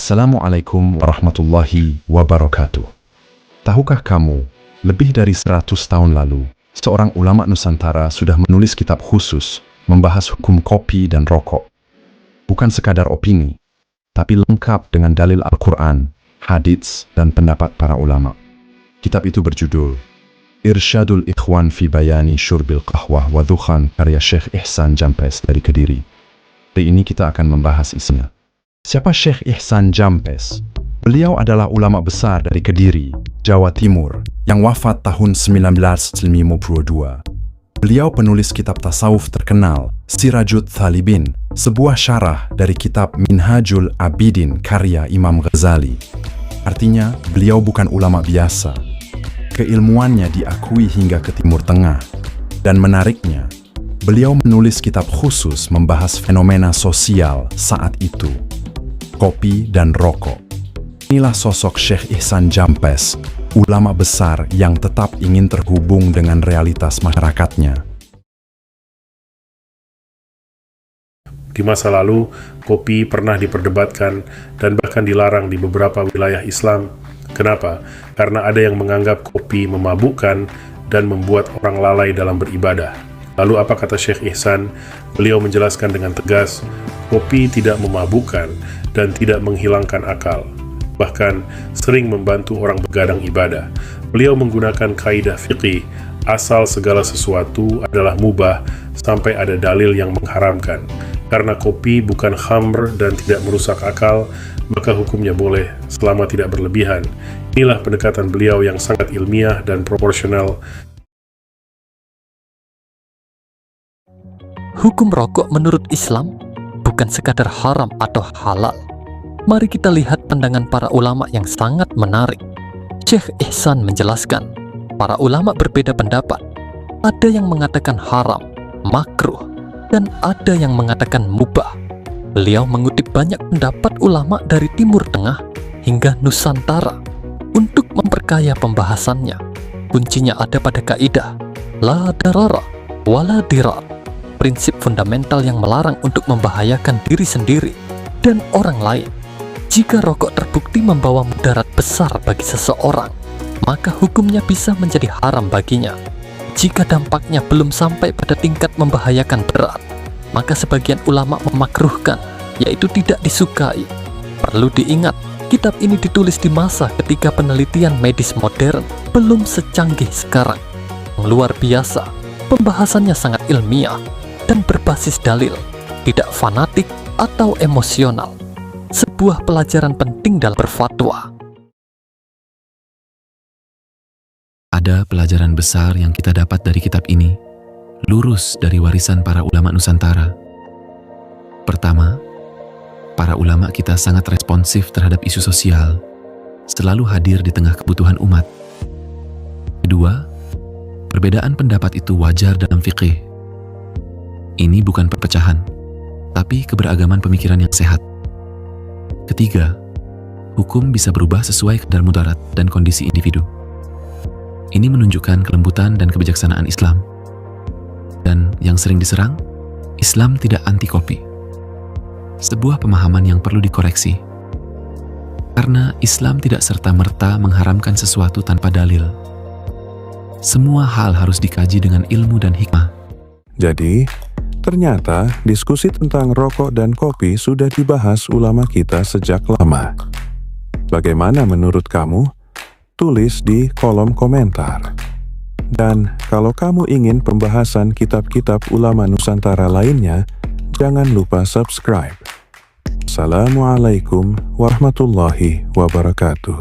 Assalamualaikum warahmatullahi wabarakatuh. Tahukah kamu, lebih dari 100 tahun lalu, seorang ulama Nusantara sudah menulis kitab khusus membahas hukum kopi dan rokok. Bukan sekadar opini, tapi lengkap dengan dalil Al-Quran, hadits, dan pendapat para ulama. Kitab itu berjudul Irsyadul Ikhwan fi Bayani Syurbil Qahwah wa Dukhan karya Syekh Ihsan Jampes dari Kediri. Hari ini kita akan membahas isinya. Siapa Syekh Ihsan Jampes? Beliau adalah ulama besar dari Kediri, Jawa Timur, yang wafat tahun 1952. Beliau penulis kitab tasawuf terkenal, Sirajut Thalibin, sebuah syarah dari kitab Minhajul Abidin karya Imam Ghazali. Artinya, beliau bukan ulama biasa. Keilmuannya diakui hingga ke Timur Tengah. Dan menariknya, beliau menulis kitab khusus membahas fenomena sosial saat itu, kopi dan rokok. Inilah sosok Syekh Ihsan Jampes, ulama besar yang tetap ingin terhubung dengan realitas masyarakatnya. Di masa lalu, kopi pernah diperdebatkan dan bahkan dilarang di beberapa wilayah Islam. Kenapa? Karena ada yang menganggap kopi memabukkan dan membuat orang lalai dalam beribadah. Lalu apa kata Syekh Ihsan? Beliau menjelaskan dengan tegas, kopi tidak memabukkan dan tidak menghilangkan akal. Bahkan sering membantu orang begadang ibadah. Beliau menggunakan kaidah fiqih, asal segala sesuatu adalah mubah sampai ada dalil yang mengharamkan. Karena kopi bukan khamr dan tidak merusak akal, maka hukumnya boleh selama tidak berlebihan. Inilah pendekatan beliau yang sangat ilmiah dan proporsional. Hukum rokok menurut Islam bukan sekadar haram atau halal. Mari kita lihat pandangan para ulama yang sangat menarik. Syekh Ihsan menjelaskan, para ulama berbeda pendapat. Ada yang mengatakan haram, makruh, dan ada yang mengatakan mubah. Beliau mengutip banyak pendapat ulama dari Timur Tengah hingga Nusantara untuk memperkaya pembahasannya. Kuncinya ada pada kaidah la darara wala dirar, prinsip fundamental yang melarang untuk membahayakan diri sendiri dan orang lain. Jika rokok terbukti membawa mudarat besar bagi seseorang, maka hukumnya bisa menjadi haram baginya. Jika dampaknya belum sampai pada tingkat membahayakan berat, maka sebagian ulama memakruhkan, yaitu tidak disukai. Perlu diingat, kitab ini ditulis di masa ketika penelitian medis modern belum secanggih sekarang. Luar biasa, pembahasannya sangat ilmiah dan berbasis dalil, tidak fanatik atau emosional. Sebuah pelajaran penting dalam berfatwa. Ada pelajaran besar yang kita dapat dari kitab ini, lurus dari warisan para ulama Nusantara. Pertama, para ulama kita sangat responsif terhadap isu sosial, selalu hadir di tengah kebutuhan umat. Kedua, perbedaan pendapat itu wajar dalam fikih. Ini bukan perpecahan, tapi keberagaman pemikiran yang sehat. Ketiga, hukum bisa berubah sesuai kadar mudarat dan kondisi individu. Ini menunjukkan kelembutan dan kebijaksanaan Islam. Dan yang sering diserang, Islam tidak anti kopi. Sebuah pemahaman yang perlu dikoreksi. Karena Islam tidak serta-merta mengharamkan sesuatu tanpa dalil. Semua hal harus dikaji dengan ilmu dan hikmah. Jadi, ternyata diskusi tentang rokok dan kopi sudah dibahas ulama kita sejak lama. Bagaimana menurut kamu? Tulis di kolom komentar. Dan kalau kamu ingin pembahasan kitab-kitab ulama Nusantara lainnya, jangan lupa subscribe. Assalamualaikum warahmatullahi wabarakatuh.